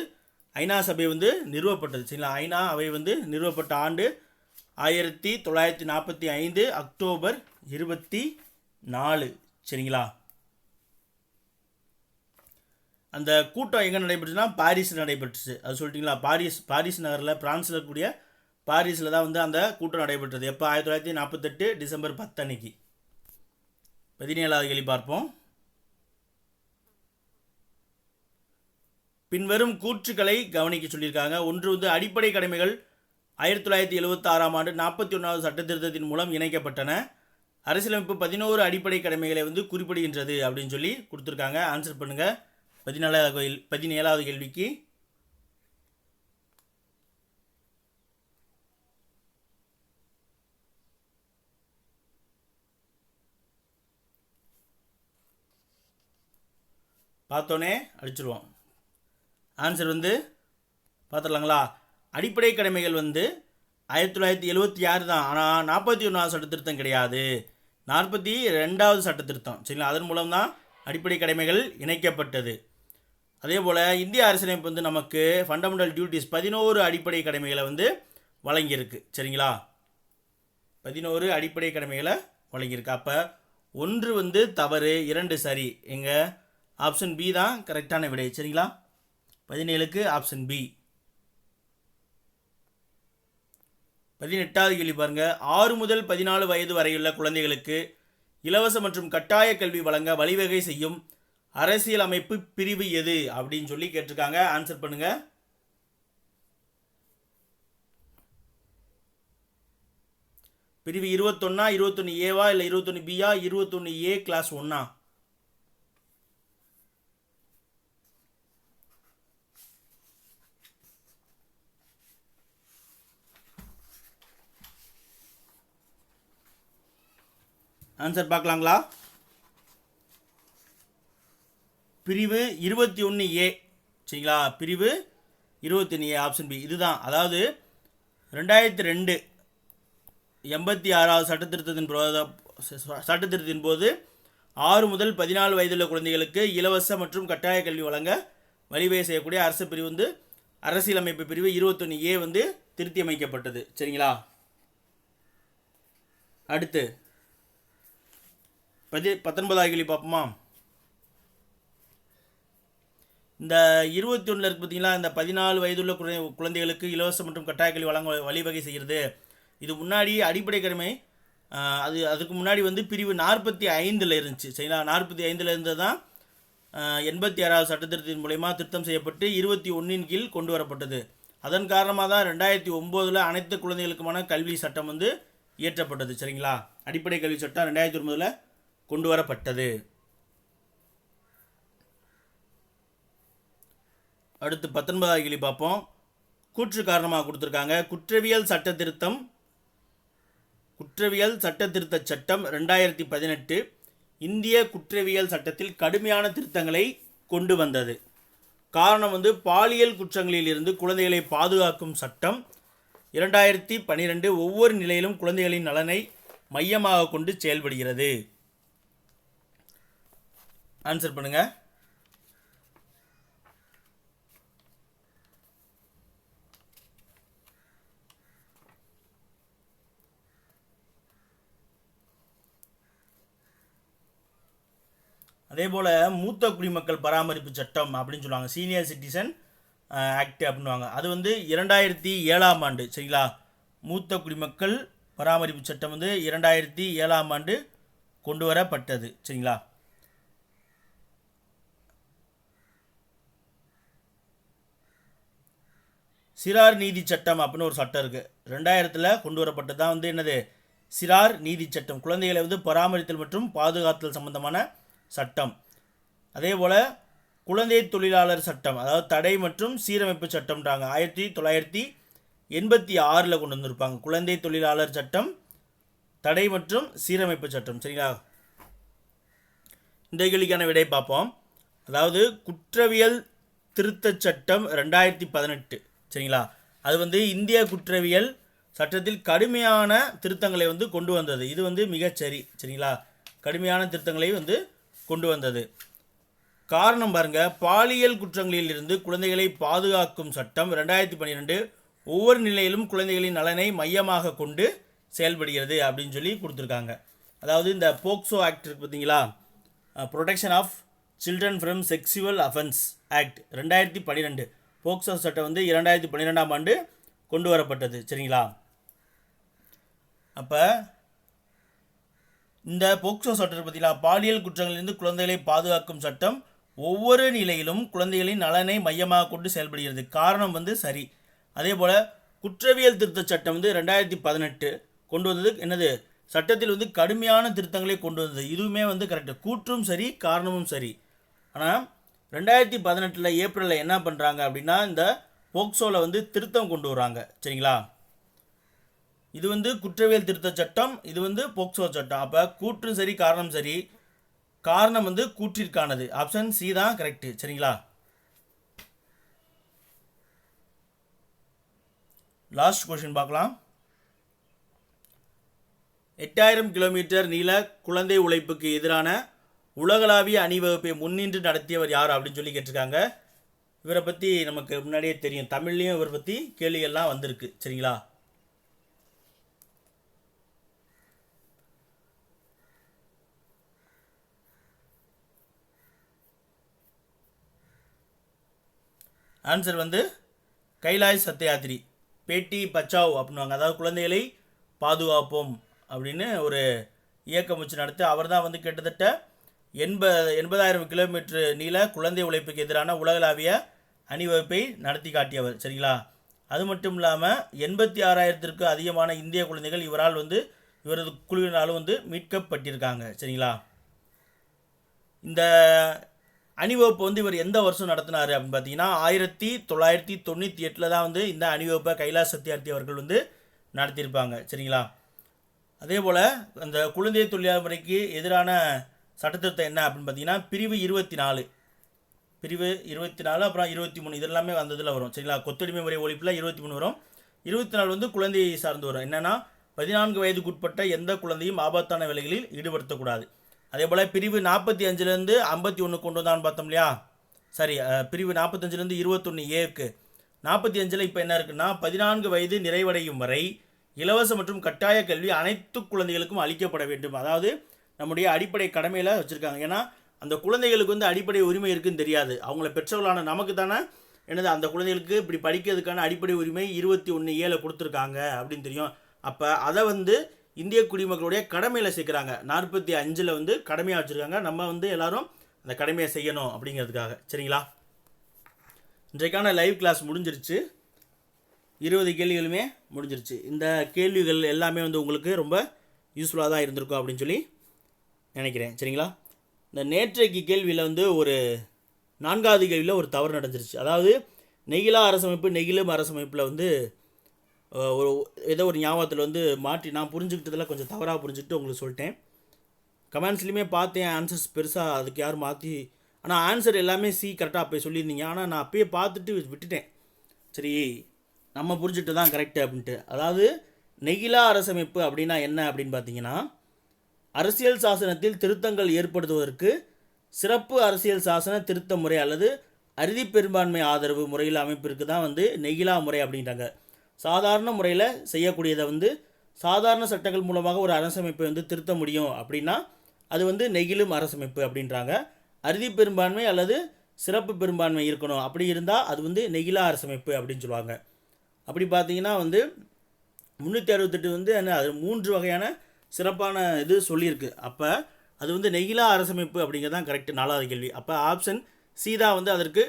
ஐநா சபை வந்து நிறுவப்பட்டது சரிங்களா? ஐநா அவை வந்து நிறுவப்பட்ட ஆண்டு 1945 அக்டோபர் 24 சரிங்களா? அந்த கூட்டம் எங்கே நடைபெற்றுச்சுன்னா பாரிஸில் நடைபெற்றுச்சு. அது சொல்லிட்டீங்களா? பாரிஸ் நகரில், பிரான்ஸில் இருக்கக்கூடிய பாரிஸில் தான் வந்து அந்த கூட்டம் நடைபெற்றது. எப்போ? 1948 டிசம்பர் 10 அன்னைக்கு. 17வது கேள்வி பார்ப்போம். பின்வரும் கூற்றுக்களை கவனிக்க சொல்லியிருக்காங்க. ஒன்று வந்து அடிப்படை கடமைகள் 1976ஆம் ஆண்டு 41வது சட்ட திருத்தத்தின் மூலம் இணைக்கப்பட்டன. அரசியலமைப்பு 11 அடிப்படை கடமைகளை வந்து குறிப்பிடுகின்றது அப்படின்னு சொல்லி கொடுத்துருக்காங்க. ஆன்சர் பண்ணுங்கள். 17வது கேள்விக்கு பார்த்தோன்னே அடிச்சிருவோம். ஆன்சர் வந்து பார்த்துடலாங்களா? அடிப்படை கடமைகள் வந்து 1976 தான். ஆனால் 41வது சட்ட திருத்தம் கிடையாது, 42வது சட்ட திருத்தம் சரிங்களா? அதன் மூலம் தான் அடிப்படை கடமைகள் இணைக்கப்பட்டது. அதே போல் இந்திய அரசியலமைப்பு வந்து நமக்கு ஃபண்டமெண்டல் டியூட்டிஸ் 11 அடிப்படை கடமைகளை வந்து வழங்கியிருக்கு சரிங்களா? 11 அடிப்படை கடமைகளை வழங்கியிருக்கு. அப்போ 1 வந்து தவறு, 2 சரி. எங்கள் ஆப்ஷன் பி தான் கரெக்டான விடை சரிங்களா? 17க்கு ஆப்ஷன் பி. 18வது கேள்வி பாருங்கள். 6 முதல் 14 வயது வரையுள்ள குழந்தைகளுக்கு இலவச மற்றும் கட்டாய கல்வி வழங்க வழிவகை செய்யும் அரசியல் அமைப்பு பிரிவு எது அப்படின்னு சொல்லி கேட்டிருக்காங்க. ஆன்சர் பண்ணுங்க. பிரிவு 21, 21A இல்லை 21B, 21A கிளாஸ் 1. ஆன்சர் பார்க்கலாங்களா? பிரிவு 21A சரிங்களா? பிரிவு 21A ஆப்ஷன் பி இதுதான். அதாவது 2002 86வது சட்டத்திருத்தத்தின் போது 6 முதல் 14 வயதுள்ள குழந்தைகளுக்கு இலவச மற்றும் கட்டாய கல்வி வழங்க வழிவகை செய்யக்கூடிய அரசு பிரிவு வந்து அரசியலமைப்பு பிரிவு 21A வந்து திருத்தி அமைக்கப்பட்டது சரிங்களா? அடுத்து 19வது கேள்வி பார்ப்போமா? இந்த 21 இருக்கு பார்த்தீங்களா? இந்த 14 வயதுள்ள குழந்தைகளுக்கு இலவச மற்றும் கட்டாய கல்வி வழங்க வழிவகை செய்கிறது. இது முன்னாடி அடிப்படை கடமை, அதுக்கு முன்னாடி வந்து பிரிவு 45 இருந்துச்சு சரிங்களா? 45 இருந்தது தான் 86வது சட்டத்திருத்தத்தின் மூலயமா திருத்தம் செய்யப்பட்டு 21 கீழ் கொண்டு வரப்பட்டது. அதன் காரணமாக தான் 2009 அனைத்து குழந்தைகளுக்குமான கல்வி சட்டம் வந்து இயற்றப்பட்டது சரிங்களா? அடிப்படை கல்வி சட்டம் 2009 கொண்டு வரப்பட்டது. அடுத்து 19வது கேள்வி பார்ப்போம். கூற்று காரணமாக கொடுத்துருக்காங்க. குற்றவியல் சட்ட திருத்த சட்டம் 2018 இந்திய குற்றவியல் சட்டத்தில் கடுமையான திருத்தங்களை கொண்டு வந்தது. காரணம் வந்து பாலியல் குற்றங்களில் இருந்து குழந்தைகளை பாதுகாக்கும் சட்டம் 2012 ஒவ்வொரு நிலையிலும் குழந்தைகளின் நலனை மையமாக கொண்டு செயல்படுகிறது. ஆன்சர் பண்ணுங்க. அதே போல் மூத்த குடிமக்கள் பராமரிப்பு சட்டம் அப்படின்னு சொல்லுவாங்க, சீனியர் சிட்டிசன் ஆக்ட் அப்படின்வாங்க. அது வந்து 2007ஆம் ஆண்டு சரிங்களா? மூத்த குடிமக்கள் பராமரிப்பு சட்டம் வந்து 2007ஆம் ஆண்டு கொண்டு வரப்பட்டது சரிங்களா? சிறார் நீதி சட்டம் அப்படின்னு ஒரு சட்டம் இருக்குது. 2000 கொண்டு வரப்பட்டது தான் வந்து என்னது? சிறார் நீதி சட்டம். குழந்தைகளை வந்து பராமரித்தல் மற்றும் பாதுகாத்தல் சம்பந்தமான சட்டம். அதே போல் குழந்தை தொழிலாளர் சட்டம், அதாவது தடை மற்றும் சீரமைப்பு சட்டம்ன்றாங்க. 1986 கொண்டு வந்திருப்பாங்க. குழந்தை தொழிலாளர் சட்டம், தடை மற்றும் சீரமைப்பு சட்டம். சரிங்களா? இந்த கேள்விக்கான விடை பார்ப்போம். அதாவது குற்றவியல் திருத்தச் சட்டம் 2018. சரிங்களா? அது வந்து இந்திய குற்றவியல் சட்டத்தில் கடுமையான திருத்தங்களை வந்து கொண்டு வந்தது. இது வந்து மிகச்சரி. சரிங்களா? கடுமையான திருத்தங்களை வந்து கொண்டு வந்தது. காரணம் பாருங்க, பாலியல் குற்றங்களில் இருந்து குழந்தைகளை பாதுகாக்கும் சட்டம் 2012 ஒவ்வொரு நிலையிலும் குழந்தைகளின் நலனை மையமாக கொண்டு செயல்படுகிறது அப்படின்னு சொல்லி கொடுத்துருக்காங்க. அதாவது இந்த போக்சோ ஆக்ட் இருக்கு பார்த்தீங்களா, protection of children from sexual offence act 2012, POCSO சட்டம் வந்து 2012ஆம் ஆண்டு கொண்டு வரப்பட்டது. சரிங்களா? அப்போ இந்த போக்சோ சட்டத்தை பார்த்தீங்களா, பாலியல் குற்றங்களிலிருந்து குழந்தைகளை பாதுகாக்கும் சட்டம் ஒவ்வொரு நிலையிலும் குழந்தைகளின் நலனை மையமாக கொண்டு செயல்படுகிறது. காரணம் வந்து சரி. அதே போல் குற்றவியல் திருத்த சட்டம் வந்து 2018 கொண்டு வந்தது. என்னது? சட்டத்தில் வந்து கடுமையான திருத்தங்களை கொண்டு வந்தது. இதுவுமே வந்து கரெக்டு. கூற்றும் சரி, காரணமும் சரி. ஆனால் 2018 ஏப்ரலில் என்ன பண்ணுறாங்க அப்படின்னா, இந்த போக்சோவில் வந்து திருத்தம் கொண்டு வராங்க. சரிங்களா? இது வந்து குற்றவியல் திருத்த சட்டம், இது வந்து போக்சோ சட்டம். அப்போ கூற்றும் சரி, காரணம் சரி. காரணம் வந்து கூற்றிற்கானது. ஆப்ஷன் சி தான் கரெக்டு. சரிங்களா? லாஸ்ட் கொஸ்டின் பார்க்கலாம். 8000 கிலோமீட்டர் நீள குழந்தை உழைப்புக்கு எதிரான உலகளாவிய அணிவகுப்பை முன்னின்று நடத்தியவர் யார் அப்படின்னு சொல்லி கேட்டிருக்காங்க. இவரை பற்றி நமக்கு முன்னாடியே தெரியும். தமிழ்லேயும் இவரை பற்றி கேள்விகள்லாம் வந்திருக்கு. சரிங்களா? ஆன்சர் வந்து கைலாஷ் சத்யாத்ரி. பேட்டி பச்சாவ் அப்படின்வாங்க. அதாவது குழந்தைகளை பாதுகாப்போம் அப்படின்னு ஒரு இயக்கம் வச்சு நடத்தி அவர் தான் வந்து கிட்டத்தட்ட 80,000 கிலோமீட்டர் நீள குழந்தை உழைப்புக்கு எதிரான உலகளாவிய அணிவகுப்பை நடத்தி காட்டியவர். சரிங்களா? அது மட்டும் இல்லாமல் 86,000த்திற்கும் அதிகமான இந்திய குழந்தைகள் இவரால் வந்து இவரது குழுவினாலும் வந்து மீட்கப்பட்டிருக்காங்க. சரிங்களா? இந்த அணிவகுப்பு வந்து இவர் எந்த வருஷம் நடத்தினார் அப்படின்னு பார்த்தீங்கன்னா 1998 தான் வந்து இந்த அணிவகுப்பை கைலாஷ் சத்யார்த்தி அவர்கள் வந்து நடத்தியிருப்பாங்க. சரிங்களா? அதே போல் அந்த குழந்தை தொழிலாளர் முறைக்கு எதிரான சட்டத்திருத்தம் என்ன அப்படின்னு பார்த்தீங்கன்னா பிரிவு 24, அப்புறம் 23 இதெல்லாமே வந்ததில் வரும். சரிங்களா? கொத்தடிமை முறை ஒழிப்பில் 23 வரும். 24 வந்து குழந்தையை சார்ந்து வரும். என்னென்னா 14 வயதுக்குட்பட்ட எந்த குழந்தையும் ஆபத்தான வேலைகளில் ஈடுபடுத்தக்கூடாது. அதே போல் பிரிவு 45 51 கொண்டு வந்தான்னு பார்த்தோம் இல்லையா? சரி, பிரிவு 45 21A 45 இப்போ என்ன இருக்குன்னா 14 வயது நிறைவடையும் வரை இலவச மற்றும் கட்டாய கல்வி அனைத்து குழந்தைகளுக்கும் அளிக்கப்பட வேண்டும். அதாவது நம்முடைய அடிப்படை கடமையில் வச்சுருக்காங்க. ஏன்னா அந்த குழந்தைகளுக்கு வந்து அடிப்படை உரிமை இருக்குதுன்னு தெரியாது. அவங்கள பெற்றவர்களான நமக்கு தானே என்னது அந்த குழந்தைகளுக்கு இப்படி படிக்கிறதுக்கான அடிப்படை உரிமை 21A கொடுத்துருக்காங்க அப்படின்னு தெரியும். அப்போ அதை வந்து இந்திய குடிமக்களுடைய கடமையில் சேர்க்குறாங்க. 45 வந்து கடமையாக வச்சுருக்காங்க. நம்ம வந்து எல்லாரும் அந்த கடமையை செய்யணும் அப்படிங்கிறதுக்காக. சரிங்களா? இன்றைக்கான லைவ் கிளாஸ் முடிஞ்சிருச்சு. 20 கேள்விகளுமே முடிஞ்சிருச்சு. இந்த கேள்விகள் எல்லாமே வந்து உங்களுக்கு ரொம்ப யூஸ்ஃபுல்லாக தான் இருந்திருக்கும் அப்படின்னு சொல்லி நினைக்கிறேன். சரிங்களா? இந்த நேற்றைக்கு கேள்வியில் வந்து ஒரு 4வது கேள்வியில் ஒரு தவறு நடந்துருச்சு. அதாவது நெகிழா அரசமைப்பு நெகிழும் அரசமைப்பில் வந்து ஒரு ஏதோ ஒரு ஞாபகத்தில் வந்து மாற்றி நான் புரிஞ்சுக்கிட்டதில் கொஞ்சம் தவறாக புரிஞ்சுக்கிட்டு உங்களுக்கு சொல்லிட்டேன். கமெண்ட்ஸ்லையுமே பார்த்தேன் ஆன்சர்ஸ் பெருசாக அதுக்கு யாரும் மாற்றி, ஆனால் ஆன்சர் எல்லாமே சி கரெக்டாக அப்போ சொல்லியிருந்தீங்க. ஆனால் நான் அப்பயே பார்த்துட்டு விட்டுட்டேன். சரி, நம்ம புரிஞ்சுட்டு தான் கரெக்டு அப்படின்ட்டு. அதாவது நெகிழா அரசமைப்பு அப்படின்னா என்ன அப்படின்னு பார்த்தீங்கன்னா, அரசியல் சாசனத்தில் திருத்தங்கள் ஏற்படுத்துவதற்கு சிறப்பு அரசியல் சாசன திருத்த முறை அல்லது அறுதி பெரும்பான்மை ஆதரவு முறையில் அமைப்பிற்கு தான் வந்து நெகிழா முறை அப்படின்றாங்க. சாதாரண முறையில் செய்யக்கூடியதை வந்து சாதாரண சட்டங்கள் மூலமாக ஒரு அரசமைப்பை வந்து திருத்த முடியும் அப்படின்னா அது வந்து நெகிழும் அரசமைப்பு அப்படின்றாங்க. அறுதி பெரும்பான்மை அல்லது சிறப்பு பெரும்பான்மை இருக்கணும், அப்படி இருந்தால் அது வந்து நெகிழா அரசமைப்பு அப்படின்னு சொல்லுவாங்க. அப்படி பார்த்தீங்கன்னா வந்து 368 வந்து என்ன, அது 3 வகையான சிறப்பான இது சொல்லியிருக்கு. அப்போ அது வந்து நெகிழா அரசமைப்பு அப்படிங்கிறது தான் கரெக்டு. 4வது கேள்வி. அப்போ ஆப்ஷன் சி தான் வந்து அதற்கு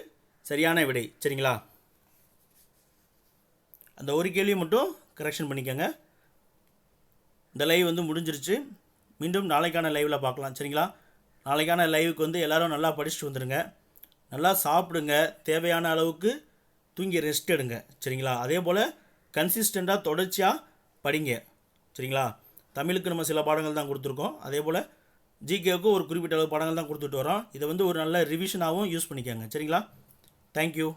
சரியான விடை. சரிங்களா? அந்த ஒரு கேள்வி மட்டும் கரெக்ஷன் பண்ணிக்கோங்க. இந்த லைவ் வந்து முடிஞ்சிருச்சு. மீண்டும் நாளைக்கான லைவில் பார்க்கலாம். சரிங்களா? நாளைக்கான லைவுக்கு வந்து எல்லோரும் நல்லா படிச்சுட்டு வந்துடுங்க. நல்லா சாப்பிடுங்க, தேவையான அளவுக்கு தூங்கி ரெஸ்ட் எடுங்க. சரிங்களா? அதே போல் கன்சிஸ்டண்ட்டாக தொடர்ச்சியாக படிங்க. சரிங்களா? தமிழுக்கு நம்ம சில பாடங்கள் தான் கொடுத்துருக்கோம். அதே போல் ஜிகேவுக்கு ஒரு குறிப்பிட்ட அளவு பாடங்கள் தான் கொடுத்துட்டு வரோம். இதை வந்து ஒரு நல்ல ரிவிஷனாகவும் யூஸ் பண்ணிக்கோங்க. சரிங்களா? தேங்க்யூ.